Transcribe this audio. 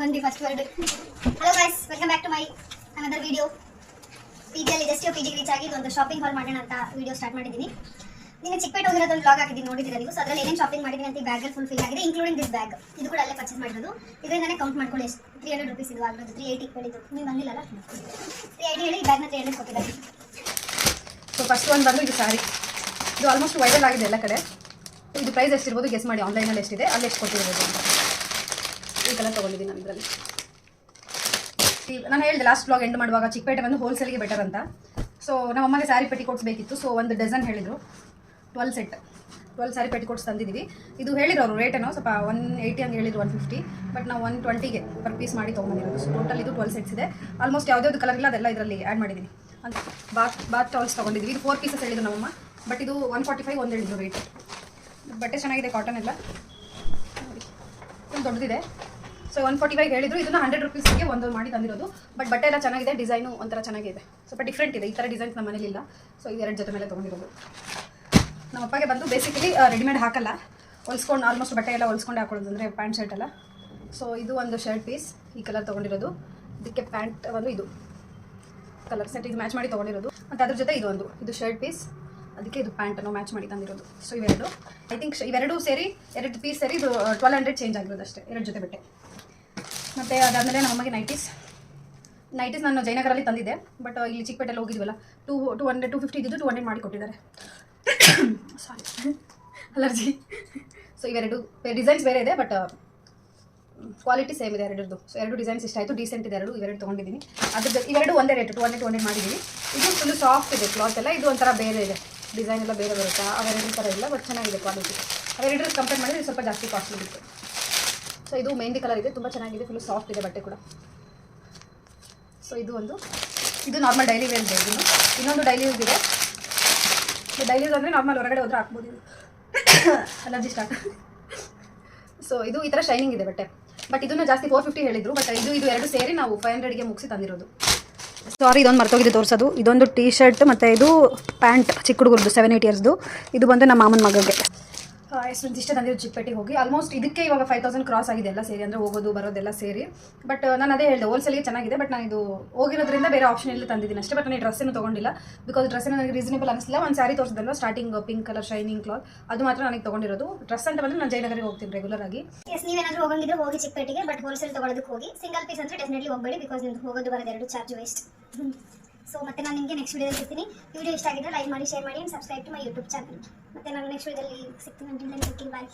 ಬಂದಿ first word. Hello guys, welcome back to my another video. ಪಿಜಿಯಲ್ಲಿ just ಪಿಜಿಗೆ reach ಆಗಿ ಒಂದು ಶಾಪಿಂಗ್ ಹಾಲ್ ಮಾಡೋಣ ಅಂತ ವಿಡಿಯೋ ಸ್ಟಾರ್ಟ್ ಮಾಡಿದ್ದೀನಿ. ನಿನ್ನೆ ಚಿಕ್ಕಪೇಟೆ ಹೋಗಿರೋದೊಂದು ಬ್ಲಾಗ್ ಹಾಕಿದ್ದೀನಿ, ನೋಡಿದ್ದೀರಾ ನೀವು. ಸೊ ಅದರಲ್ಲಿ ಏನೇನು ಶಾಪಿಂಗ್ ಮಾಡಿದ್ದೀನಿ ಅಂತ ಈ ಬ್ಯಾಗಲ್ಲಿ ಫುಲ್ ಫಿಲ್ ಆಗಿದೆ, ಇನ್ಕ್ಲೂಡಿಂಗ್ ದಿಸ್ ಬ್ಯಾಗ್. ಇದು ಕೂಡ ಅಲ್ಲೇ ಪರ್ಚೇಸ್ ಮಾಡಿರೋದು. ಇದರಿಂದನೇ ಕೌಂಟ್ ಮಾಡ್ಕೊಳ್ಳಿ, ಎಷ್ಟು 300 ರೂಪೀಸ್ ಇದು ಆಗಿರೋದು. 380 ಹೇಳಿದ್ದು, ನೀವು ಬಂದಿಲ್ಲಲ್ಲ, 380 ಹೇಳಿ ಈ ಬ್ಯಾಗ್ನ 300 ಕೊಟ್ಟಿದ್ದಾರೆ. ಸೊ ಫಸ್ಟ್ ಒಂದು ಬಂದು ಇದು ಸ್ಯಾರಿ. ಇದು ಆಲ್ಮೋಸ್ಟ್ ವೈರಲ್ ಆಗಿದೆ ಎಲ್ಲ ಕಡೆ. ಇದು ಪ್ರೈಸ್ ಎಷ್ಟಿರ್ಬೋದು ಗೆಸ್ ಮಾಡಿ, ಆನ್ಲೈನಲ್ಲಿ ಎಷ್ಟಿದೆ, ಅಲ್ಲಿ ಎಷ್ಟು ಕೊಟ್ಟಿರ್ಬೋದು ಅಂತ. ಈ ಕಲರ್ ತೊಗೊಂಡಿದ್ದೀನಿ ನಾನು ಇದರಲ್ಲಿ. ನಾನು ಹೇಳಿದೆ ಲಾಸ್ಟ್ ಬ್ಲಾಗ್ ಎಂಡ್ ಮಾಡುವಾಗ ಚಿಕ್ಕಪೇಟೆ ಬಂದು ಹೋಲ್ಸೇಲ್ಗೆ ಬೆಟರ್ ಅಂತ. ಸೊ ನಮ್ಮ ಅಮ್ಮಗೆ ಸ್ಯಾರಿ ಪೆಟಿಕೋಟ್ಸ್ ಬೇಕಿತ್ತು. ಸೊ ಒಂದು ಡಜನ್ ಹೇಳಿದರು, 12 ಸೆಟ್, 12 ಸ್ಯಾರಿ ಪೆಟಿಕೋಟ್ಸ್ ತಂದಿದ್ದೀವಿ. ಇದು ಹೇಳಿದ್ರು ಅವರು ರೇಟೇನೋ ಸ್ವಲ್ಪ 180 ಹಂಗೆ ಹೇಳಿದ್ರು, 150, ಬಟ್ ನಾವು 120ಗೆ ಪರ್ ಪೀಸ್ ಮಾಡಿ ತೊಗೊಂಡಿರೋದು. ಸೊ ಟೋಟಲ್ ಇದು 12 ಸೆಟ್ಸ್ ಇದೆ. ಆಲ್ಮೋಸ್ಟ್ ಯಾವುದ್ಯಾವುದು ಕಲರ್ ಇಲ್ಲ ಅದೆಲ್ಲ ಇದರಲ್ಲಿ ಆ್ಯಡ್ ಮಾಡಿದ್ದೀನಿ ಅಂತ. ಬಾತ್ ಟಾಲ್ಸ್ ತೊಗೊಂಡಿದ್ದೀವಿ. ಇದು 4 ಪೀಸಸ್ ಹೇಳಿದ್ರು ನಮ್ಮಮ್ಮ, ಬಟ್ ಇದು 145 ಒಂದು ಹೇಳಿದ್ರು ರೇಟ್. ಬಟ್ಟೆ ಚೆನ್ನಾಗಿದೆ, ಕಾಟನ್ ಎಲ್ಲ ನೋಡಿ, ತುಂಬ ದೊಡ್ಡದಿದೆ. ಸೊ 145 ಹೇಳಿದ್ರು. ಇದನ್ನು 100 ರೂಪೀಸ್ಗೆ ಒಂದು ಮಾಡಿ ತಂದಿರೋದು. ಬಟ್ ಬಟ್ಟೆ ಎಲ್ಲ ಚೆನ್ನಾಗಿದೆ, ಡಿಸೈನು ಒಂಥರ ಚೆನ್ನಾಗಿದೆ, ಸ್ವಲ್ಪ ಡಿಫ್ರೆಂಟ್ ಇದೆ. ಈ ಥರ ಡಿಸೈನ್ಸ್ ನಮ್ಮ ಮನೇಲಿಲ್ಲ. ಸೊ ಇದು 2 ಜೊತೆ ಮೇಲೆ ತೊಗೊಂಡಿರೋದು. ನಮ್ಮ ಅಪ್ಪಗೆ ಬಂದು ಬೇಸಿಕಲಿ ರೆಡಿಮೇಡ್ ಹಾಕಲ್ಲ, ಹೊಲ್ಸ್ಕೊಂಡು ಆಲ್ಮೋಸ್ಟ್ ಬಟ್ಟೆ ಎಲ್ಲ ಹೊಲ್ಸ್ಕೊಂಡು ಹಾಕೊಳ್ಳೋದು, ಅಂದರೆ ಪ್ಯಾಂಟ್ ಶರ್ಟ್ ಎಲ್ಲ. ಸೊ ಇದು ಒಂದು ಶರ್ಟ್ ಪೀಸ್, ಈ ಕಲರ್ ತೊಗೊಂಡಿರೋದು. ಇದಕ್ಕೆ ಪ್ಯಾಂಟ್ ಒಂದು ಇದು ಕಲರ್ ಸೆಟ್, ಇದು ಮ್ಯಾಚ್ ಮಾಡಿ ತೊಗೊಂಡಿರೋದು. ಮತ್ತು ಅದ್ರ ಜೊತೆ ಇದು ಶರ್ಟ್ ಪೀಸ್, ಅದಕ್ಕೆ ಇದು ಪ್ಯಾಂಟನ್ನು ಮ್ಯಾಚ್ ಮಾಡಿ ತಂದಿರೋದು. ಸೊ ಇವೆರಡು ಐ ಥಿಂಕ್ ಇವೆರಡು ಸೇರಿ 2 ಪೀಸ್ ಸೇರಿ ಇದು 1200 ಚೇಂಜ್ ಆಗಿರೋದು ಅಷ್ಟೇ, 2 ಜೊತೆ ಬಟ್ಟೆ. ಮತ್ತು ಅದಾದಮೇಲೆ ನಮಗೆ ನೈಟೀಸ್ ನಾನು ಜಯನಗರಲ್ಲಿ ತಂದಿದ್ದೆ, ಬಟ್ ಇಲ್ಲಿ ಚಿಕ್ಕಪೇಟೆಲ್ಲಿ ಹೋಗಿದ್ವಲ್ಲ, 250 ಇದ್ದು 200 ಮಾಡಿ ಕೊಟ್ಟಿದ್ದಾರೆ. ಸಾರಿ, ಅಲರ್ಜಿ. ಸೊ ಇವೆರಡು ಡಿಸೈನ್ಸ್ ಬೇರೆ ಇದೆ, ಬಟ್ ಕ್ವಾಲಿಟಿ ಸೇಮ್ ಇದೆ ಎರಡರದ್ದು. ಸೊ 2 ಡಿಸೈನ್ಸ್ ಇಷ್ಟ ಆಯಿತು, ಡೀಸೆಂಟ್ ಇದೆ ಇವೆರಡು ತೊಗೊಂಡಿದ್ದೀನಿ. ಅದ್ರದ್ದು ಇವೆರಡು ಒಂದೇ ರೇಟ್, 200 ಮಾಡಿದ್ದೀನಿ. ಇದು ಫುಲ್ಲು ಸಾಫ್ಟ್ ಇದೆ ಕ್ಲಾತ್ ಎಲ್ಲ, ಇದು ಒಂಥರ ಬೇರೆ ಇದೆ, ಡಿಸೈನ್ ಎಲ್ಲ ಬೇರೆ ಬರುತ್ತೆ. ಅವೆರಡು ಥರ ಇಲ್ಲ, ಬಟ್ ಚೆನ್ನಾಗಿದೆ ಕ್ವಾಲಿಟಿ. ಅವೆರಡರ ಕಂಪೇರ್ ಮಾಡಿದ್ರೆ ಸ್ವಲ್ಪ ಜಾಸ್ತಿ ಕಾಸ್ಟ್ಲಿ ಇತ್ತು. ಸೊ ಇದು ಮೆಹಂದಿ ಕಲರ್ ಇದೆ, ತುಂಬ ಚೆನ್ನಾಗಿದೆ, ಫುಲ್ಲು ಸಾಫ್ಟ್ ಇದೆ ಬಟ್ಟೆ ಕೂಡ. ಸೊ ಇದು ನಾರ್ಮಲ್ ಡೈಲಿ ವೇರ್ ಇದೆ. ಇನ್ನೊಂದು ಡೈಲಿ ಯೂಸ್ ಇದೆ. ಡೈಲಿ ಯೂಸ್ ಅಂದರೆ ನಾರ್ಮಲ್ ಹೊರಗಡೆ ಹೋದ್ರೆ ಹಾಕ್ಬೋದು. ಇದು ಅಲರ್ಜಿ ಸ್ಟಾರ್ಟ್. ಸೊ ಇದು ಈ ಥರ ಶೈನಿಂಗ್ ಇದೆ ಬಟ್ಟೆ, ಬಟ್ ಇದನ್ನು ಜಾಸ್ತಿ 450 ಹೇಳಿದರು, ಬಟ್ ಇದು 2 ಸೇರಿ ನಾವು 500ಗೆ ಮುಗಿಸಿ ತಂದಿರೋದು. ಸಾರಿ, ಇದೊಂದು ಮರ್ತೋಗಿದೆ ತೋರಿಸೋದು. ಇದೊಂದು ಟೀ ಶರ್ಟ್ ಮತ್ತು ಇದು ಪ್ಯಾಂಟ್, ಚಿಕ್ಕ ಹುಡುಗರದು 7-8 ಇಯರ್ಸ್ದು. ಇದು ಬಂದು ನಮ್ಮ ಮಾಮನ ಮಗಗೆ. ಇಷ್ಟೇ ತಂದಿದ್ದು ಚಿಕ್ಕಪೇಟೆಗೆ ಹೋಗಿ. ಆಲ್ಮೋಸ್ಟ್ ಇದಕ್ಕೆ ಇವಾಗ 5000 ಕ್ರಾಸ್ ಆಗಿದೆ ಎಲ್ಲ ಸೇರಿ, ಅಂದರೆ ಹೋಗೋದು ಬರೋದೆಲ್ಲ ಸೇರಿ. ಬಟ್ ನಾನು ಅದೇ ಹೇಳಿದೆ, ಹೋಲ್ಸೇಲ್ಗೆ ಚೆನ್ನಾಗಿದೆ, ಬಟ್ ನಾನು ಇದು ಹೋಗಿರೋದ್ರಿಂದ ಬೇರೆ ಆಪ್ಷನ್ ಎಲ್ಲ ತಂದಿದ್ದೀನಿ ಅಷ್ಟೇ. ಬಟ್ ನಾನು ಡ್ರೆಸ್ಸನ್ನು ತೊಗೊಂಡಿಲ್ಲ, ಬಿಕಾಸ್ ಡ್ರೆಸ್ಸನ್ನು ನನಗೆ ರೀಸನೇಬಲ್ ಅನಿಸಲಿಲ್ಲ. ಒಂದು ಸ್ಯಾರಿ ತೋರಿಸಿದಲ್ವ starting, pink colour shining cloth, ಅದು ಮಾತ್ರ ನನಗೆ ತೊಗೊಂಡಿರೋದು. ಡ್ರೆಸ್ ಅಂತ ಬಂದರೆ ನಾನು ಜಯನಗರಿಗೆ ಹೋಗ್ತೀನಿ ರೆಗ್ಯುಲರ್ ಆಗಿ. ನೀವೇನಾದರೂ ಹೋಗಂಗಿದ್ರೆ ಹೋಗಿ ಚಿಕ್ಕಪೇಟೆಗೆ, ಬಟ್ ಹೋಲ್ಸೇಲ್ ತೊಗೊಳೋದಕ್ಕೆ ಹೋಗಿ. ಸಿಂಗಲ್ ಪೀಸ್ ಅಂದರೆ ಡೆಫಿನೆಟ್ಲಿ ಹೋಗಬೇಡಿ, ಬಿಕಾಸ್ ನಿಮ್ಗೆ ಹೋಗೋದು ಬರೋದು 2 ಚಾರ್ಜ್ ವೇಸ್ಟ್. ಸೊ ಮತ್ತೆ ನಾನು ನಿಮಗೆ ನೆಕ್ಸ್ಟ್ ವಿಡಿಯೋದಲ್ಲಿ ಸಿಗ್ತೀನಿ. ವಿಡಿಯೋ ಇಷ್ಟ ಆಗಿದ್ರೆ ಲೈಕ್ ಮಾಡಿ, ಶೇರ್ ಮಾಡಿ, and subscribe to my YouTube channel. ಮತ್ತು ನಾನು ನೆಕ್ಸ್ಟ್ ವಿಡಿಯೋದಲ್ಲಿ ಸಿಗ್ತೀನಿ. ಬಾಯ್.